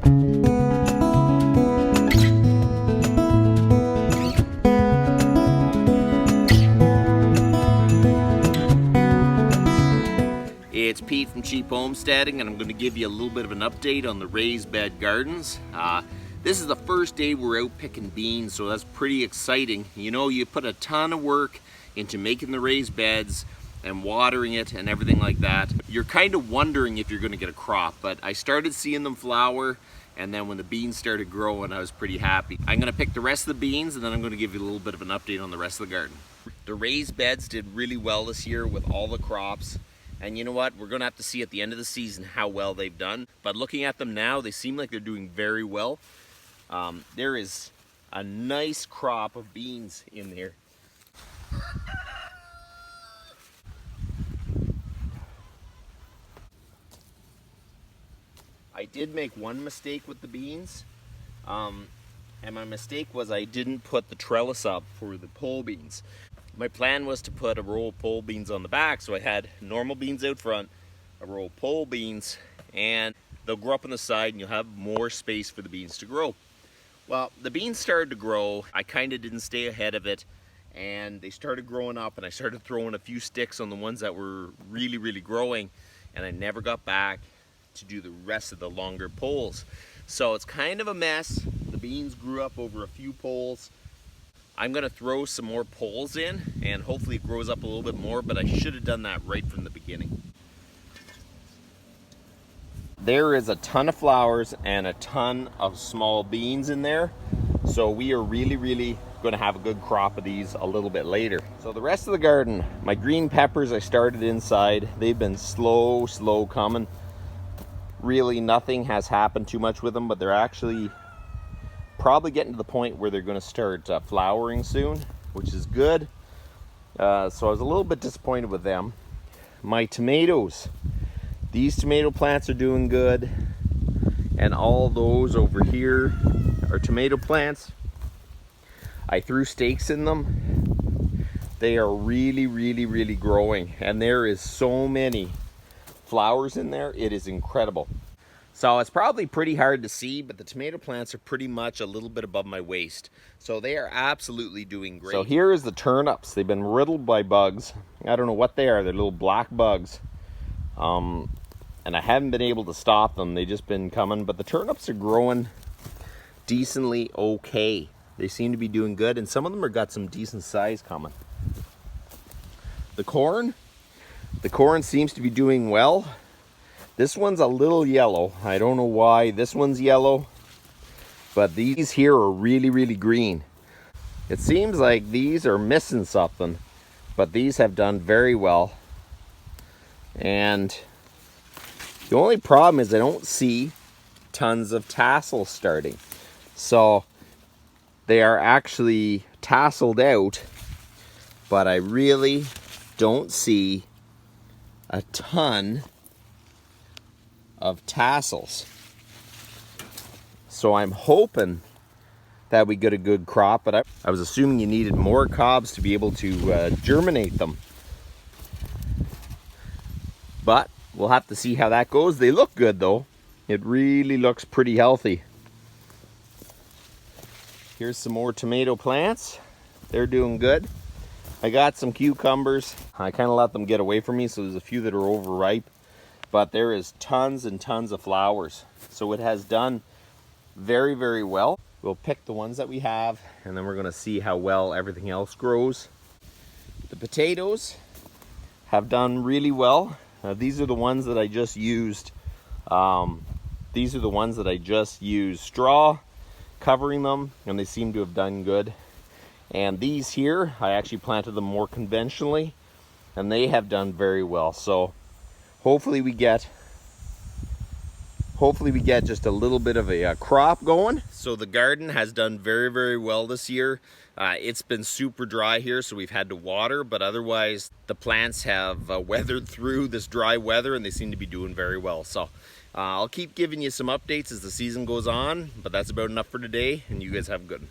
It's Pete from Cheap Homesteading, and I'm going to give you a little bit of an update on the raised bed gardens. This is the first day we're out picking beans, so that's pretty exciting. You know, you put a ton of work into making the raised beds and watering it and everything like that. You're kind of wondering if you're going to get a crop, but I started seeing them flower, and then when the beans started growing, I was pretty happy. I'm going to pick the rest of the beans, and then I'm going to give you a little bit of an update on the rest of the garden. The raised beds did really well this year with all the crops. And you know what? We're going to have to see at the end of the season how well they've done. But looking at them now, they seem like they're doing very well. There is a nice crop of beans in here. I did make one mistake with the beans. And my mistake was I didn't put the trellis up for the pole beans. My plan was to put a row of pole beans on the back, so I had normal beans out front, a row of pole beans, and they'll grow up on the side and you'll have more space for the beans to grow. Well, the beans started to grow. I kind of didn't stay ahead of it, and they started growing up, and I started throwing a few sticks on the ones that were really growing, and I never got back to do the rest of the longer poles. So it's kind of a mess. The beans grew up over a few poles. I'm going to throw some more poles in, and hopefully it grows up a little bit more, but I should have done that right from the beginning. There is a ton of flowers and a ton of small beans in there, so we are really going to have a good crop of these a little bit later. So the rest of the garden, my green peppers I started inside. They've been slow coming. Really nothing has happened too much with them, but they're actually probably getting to the point where they're going to start flowering soon, which is good. So I was a little bit disappointed with them. My tomatoes, these tomato plants are doing good, and all those over here are tomato plants. I threw stakes in them. They are really growing, and there is so many flowers in there. It is incredible. So it's probably pretty hard to see, but the tomato plants are pretty much a little bit above my waist. So they are absolutely doing great. So here is the turnips. They've been riddled by bugs. I don't know what they are. They're little black bugs. And I haven't been able to stop them. They've just been coming. But the turnips are growing decently okay. They seem to be doing good. And some of them have got some decent size coming. The corn seems to be doing well. This one's a little yellow. I don't know why this one's yellow, but these here are really green. It seems like these are missing something, but these have done very well. And the only problem is I don't see tons of tassels starting. So they are actually tasseled out, but I really don't see a ton of tassels. So I'm hoping that we get a good crop, but I was assuming you needed more cobs to be able to germinate them. But we'll have to see how that goes. They look good though. It really looks pretty healthy. Here's some more tomato plants. They're doing good. I got some cucumbers. I kind of let them get away from me, so there's a few that are overripe. But there is tons and tons of flowers. So it has done very well. We'll pick the ones that we have, and then we're going to see how well everything else grows. The potatoes have done really well. These are the ones that I just used. These are the ones that I just used straw covering them, and they seem to have done good. And these here, I actually planted them more conventionally, and they have done very well. So hopefully we get just a little bit of a crop going. So the garden has done very well this year. It's been super dry here, so we've had to water, but otherwise the plants have weathered through this dry weather, and they seem to be doing very well. So I'll keep giving you some updates as the season goes on, but that's about enough for today, and you guys have a good one.